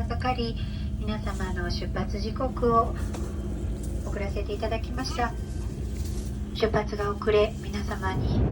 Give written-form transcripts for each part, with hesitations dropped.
ばかり皆様の出発時刻を遅らせていただきました。出発が遅れ皆様に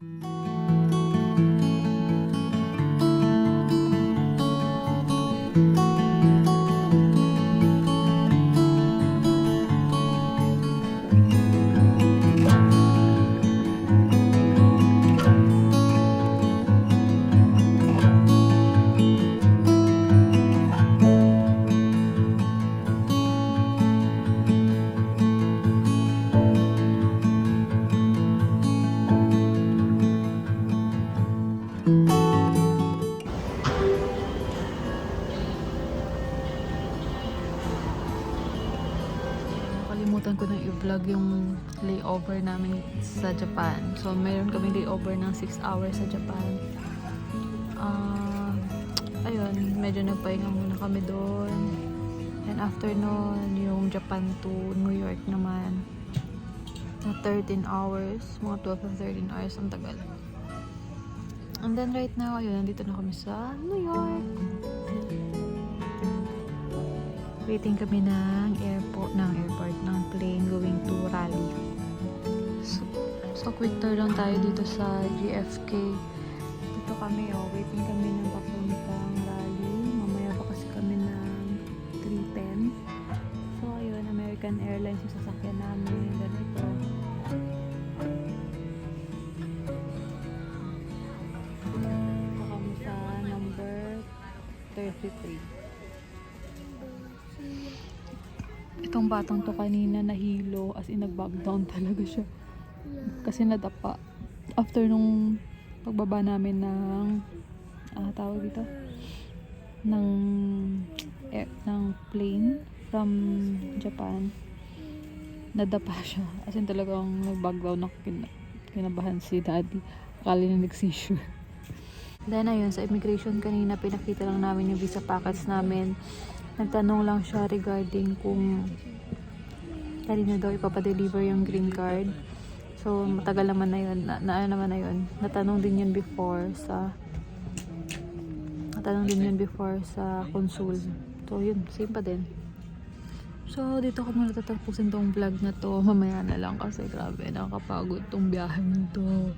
Nakalimutan ko nang i-vlog yung layover namin sa Japan. So, mayroon kami layover ng 6 hours sa Japan. Ayun, medyo nagpahinga muna kami doon. And after nun, yung Japan to New York naman. Na 13 hours. Mga 12 to 13 hours. Ang tagal. And then right now, ayun, nandito na kami sa New York. Waiting kami ng airport ng plane going to Raleigh. So quick turn lang tayo dito sa JFK. Dito kami, waiting kami ng papuntang Raleigh. Mamaya pa kasi kami ng 3:10. So ayun, American Airlines yung sasakyan namin. Ganito. So kami sa number 33. Itong batang to kanina nahilo, as in nag-back down talaga siya. Kasi nadapa. After nung pagbaba namin ng tawag dito ng plane from Japan, nadapa siya. As in talagang nag-back down na kinabahan si daddy. Akala niya nag-seizure. Then ayun, sa immigration kanina pinakita lang namin yung visa packets namin. Nagtanong lang siya regarding kung kanina daw ipapadeliver yung green card. So, matagal naman na yun. Natanong din yun before sa consul. So, yun. Same pa din. So, dito ko muna tatapusin tong vlog na to. Mamaya na lang kasi grabe. Nakakapagod tong biyahe nito.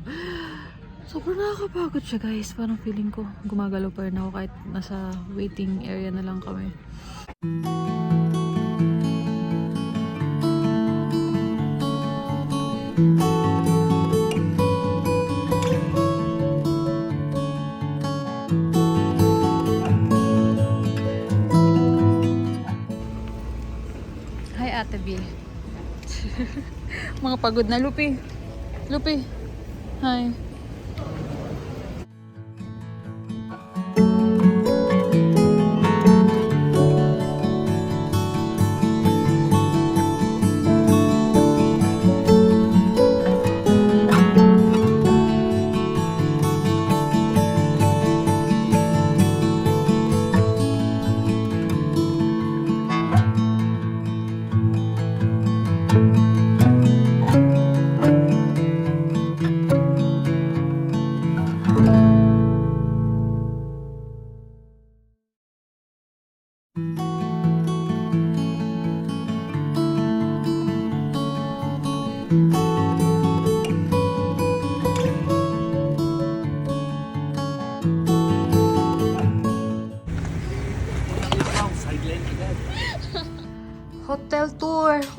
Sobrang nakakapagod siya, guys. Parang feeling ko gumagalaw pa rin ako kahit nasa waiting area na lang kami. Hi, Ate B. Mga pagod na. Lupi. Hi.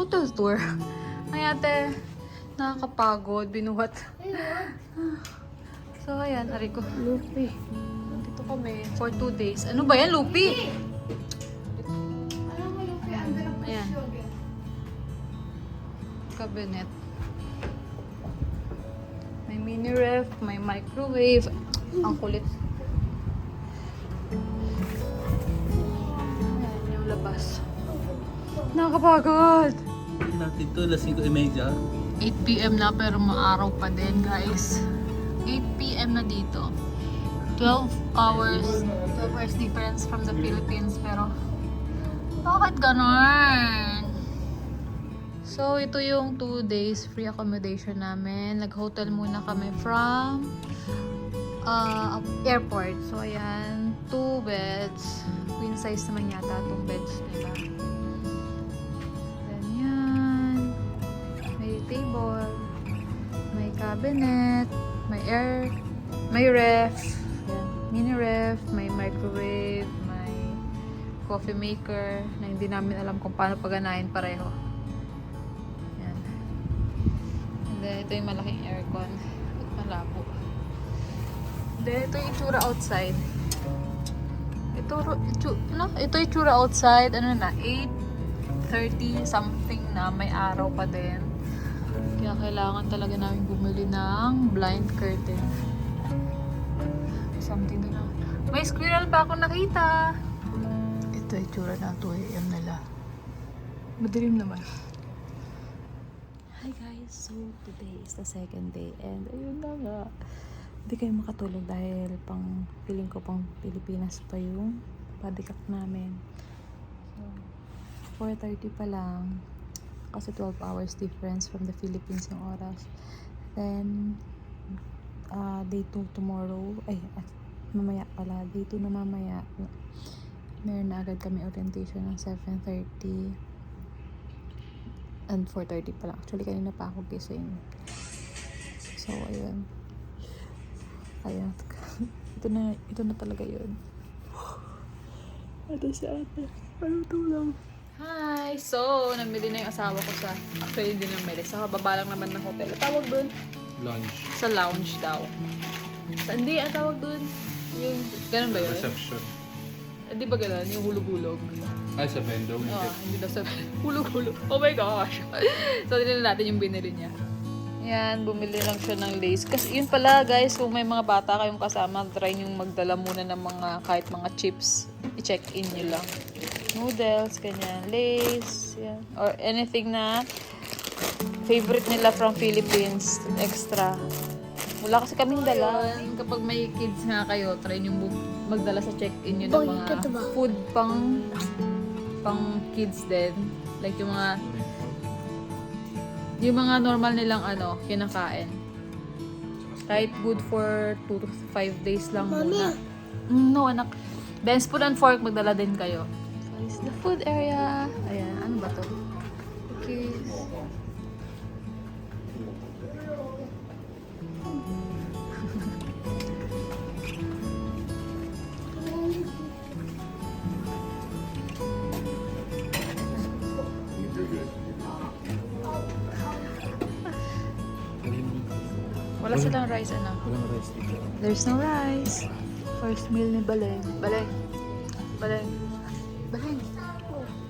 Hotel tour. Ay ate, nakakapagod, binuhat. So ayan, ari ko. Lupi. Dito kami for 2 days. Ano ba yan, Lupi? Ayan. Cabinet. May mini ref, may microwave. Ang kulit. Ayan yung labas. Nakakapagod. Natin to, alas 5:30. 8 PM na pero maaraw pa din, guys. 8 PM na dito. 12 hours difference from the Philippines, pero bakit ganon? So, ito yung 2 days free accommodation namin. Nag-hotel muna kami from airport. So, ayan. 2 beds. Queen size naman yata itong beds nila. Ganyan. May table. May cabinet. May ref. Ayan. Mini ref. May microwave. May coffee maker na hindi namin alam kung paano paganahin pareho. Ayan. And then, ito yung malaking aircon. At malabo. Then, ito yung itsura outside. Ito yung itsura outside. Ano na, 8:30 something na. May araw pa din. Kaya kailangan talaga namin bumili ng blind curtain. Something na. May squirrel pa ako nakita. Ito yung itsura ng 2 AM nila. Madilim naman. Hi guys, so today is the second day and ayun na nga. Hindi kayo makatulog dahil feeling ko pang Pilipinas pa yung body clock namin. So, 4:30 pa lang. Kasi 12 hours difference from the Philippines yung oras. Then, day 2 tomorrow. Mamaya pala. Day 2 na mamaya. Meron na agad kami orientation ng 7:30. And 4:30 pa lang. Actually, kanina pa ako gising. So, ayun. Ayan. Ito na talaga yun. Ito si ate. Ano lang. Hi! So, namili na yung asawa ko sa... Actually, hindi namili. Sa baba lang naman ng hotel. Tawag dun? Lunch. Sa lounge daw. Hindi, ang tawag dun. Yung... Ganun ba yun? Reception. Di ba ganun? Yung hulog-hulog. Ay, sa vendo. Hindi daw sa hulog-hulog. Oh my gosh! So, dinila natin yung binili niya. Yan, bumili lang siya ng lace. Kasi yun pala guys, kung may mga bata kayong kasama, try nyo magdala muna ng kahit mga chips. I-check-in nyo lang. Noodles, ganyan. Lace, yan. Or anything na favorite nila from Philippines. Extra. Wala kasi kaming dala. Kapag may kids nga kayo, try nyo magdala sa check-in nyo ng mga food pang kids din. Like yung mga normal nilang kinakain. Kahit good for 2 to 5 days lang muna. No, anak. Then, spoon and fork, magdala din kayo. So, this is the food area. Ayan, ano ba to? Cookies. Wala silang rice, anak. Walang rice dito. There's no rice. First meal ni Baleng. Baleng.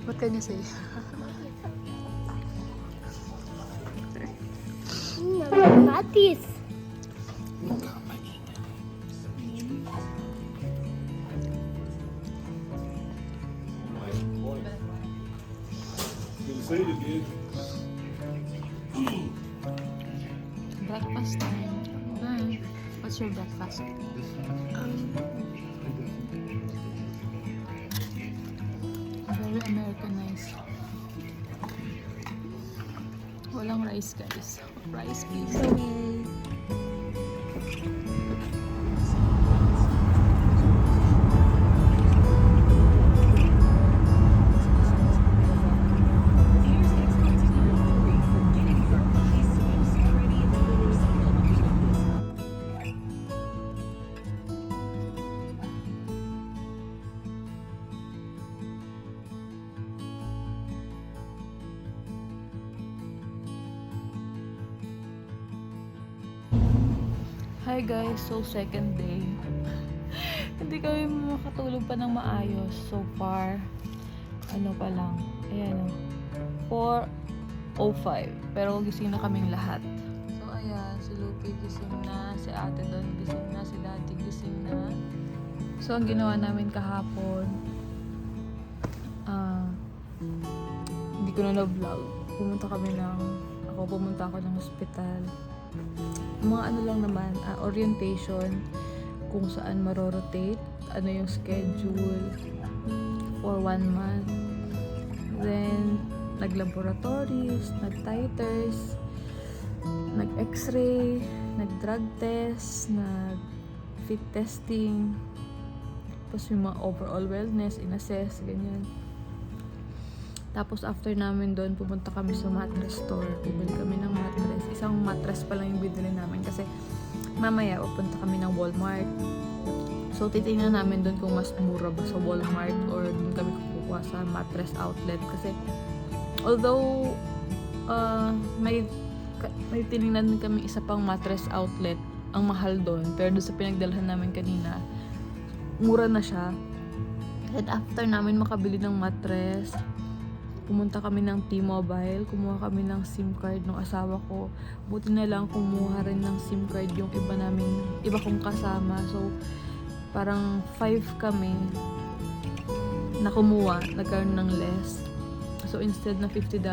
What can you say? Matis. Breakfast time. Bye. What's your breakfast? Very Americanized. Walang rice, guys. Rice, please. Away. Hi guys, so second day. Hindi kami makatulog pa ng maayos so far. Ano pa lang. Ayan o. 4:05. Pero gising na kaming lahat. So ayan, si Lupi gising na, si ate doon gising na, si daddy gising na. So ang ginawa namin kahapon, hindi ko na vlog. Pumunta ako ng hospital. Mga ano lang naman, orientation kung saan marorotate, ano yung schedule for 1 month. Then, nag-laboratories, nag-titers, nag-x-ray, nag-drug test, fit testing, tapos yung mga overall wellness, in-assess, ganyan. Tapos after namin doon, pumunta kami sa mattress store. Bumili kami ng mattress. Isang mattress pa lang yung binili namin kasi mamaya pupunta kami ng Walmart. So titingnan namin doon kung mas mura ba sa Walmart or doon kami kukuha sa mattress outlet. Kasi although may tinignan din kami isa pang mattress outlet, ang mahal doon. Pero doon sa pinagdalhan namin kanina, mura na siya. And after namin makabili ng mattress, pumunta kami ng T-Mobile, kumuha kami ng SIM card ng asawa ko. Buti na lang kumuha rin ng SIM card yung iba kong kasama. So, parang 5 kami na kumuha, nagkaroon ng less. So, instead na $50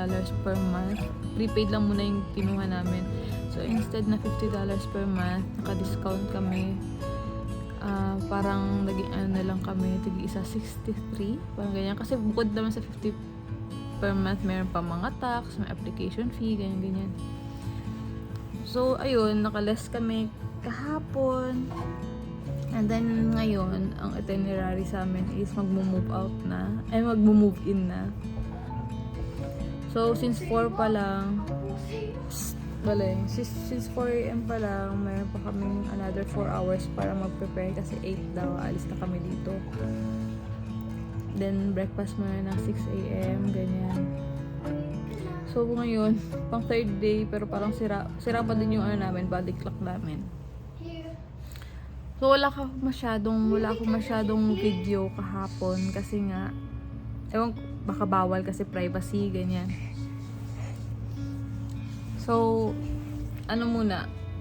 per month, prepaid lang muna yung kinuha namin. So, instead na $50 per month, naka-discount kami. Parang naging na lang kami, tig-isa 63, parang ganyan. Kasi bukod naman sa 50 per month, meron pa mga tax, may application fee, ganyan. So, ayun, naka-less kami kahapon. And then, ngayon, ang itinerary sa amin is magmo-move in na. So, since 4 pa lang, since 4 AM pa lang, meron pa kaming another 4 hours para mag-prepare kasi 8 daw, alis na kami dito. Then, breakfast muna ng 6 AM, ganyan. So, ngayon, pang third day, pero parang sira pa din yung namin, body clock namin. So, wala akong masyadong video kahapon kasi nga, baka bawal kasi privacy, ganyan. So,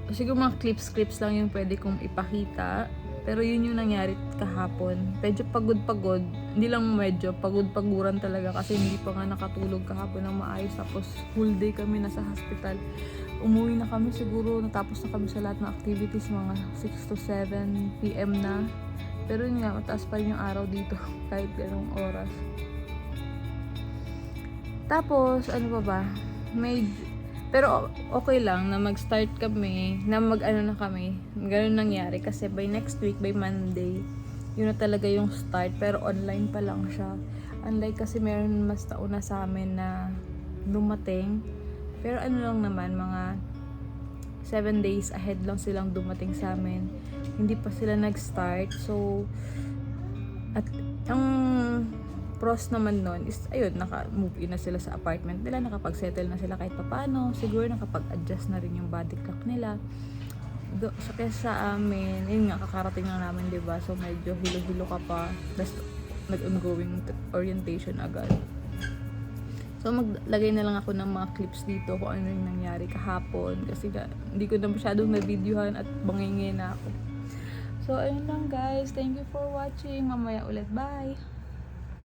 siguro mga clips lang yung pwede kong ipakita. Pero yun yung nangyari kahapon. Medyo pagod. Hindi lang medyo, pagod-paguran talaga kasi hindi pa nga nakatulog kahapon ng maayos. Tapos full day kami nasa hospital. Umuwi na kami siguro, natapos na kami sa lahat ng activities, mga 6 to 7 PM na. Pero yun nga, mataas pa rin yung araw dito kahit ganong oras. Tapos, ano pa ba? Pero okay lang na mag-start kami, na ganun nangyari kasi by next week, by Monday, yun na talaga yung start, pero online pa lang siya. Unlike kasi meron mas nauna sa amin na dumating, pero lang naman, mga 7 days ahead lang silang dumating sa amin. Hindi pa sila nag-start, so, at ang pros naman nun is, ayun, naka-move in na sila sa apartment nila, nakapag-settle na sila kahit papaano, siguro nakapag-adjust na rin yung body clock nila. So, kaya sa amin, yun nga, kakarating lang namin, diba? So, medyo hilo-hilo ka pa, tapos nag-ongoing orientation agad. So, maglagay na lang ako ng mga clips dito kung ano yung nangyari kahapon, kasi hindi ko na masyadong na-videohan at bangingin na ako. So, ayun lang guys, thank you for watching, mamaya ulit, bye!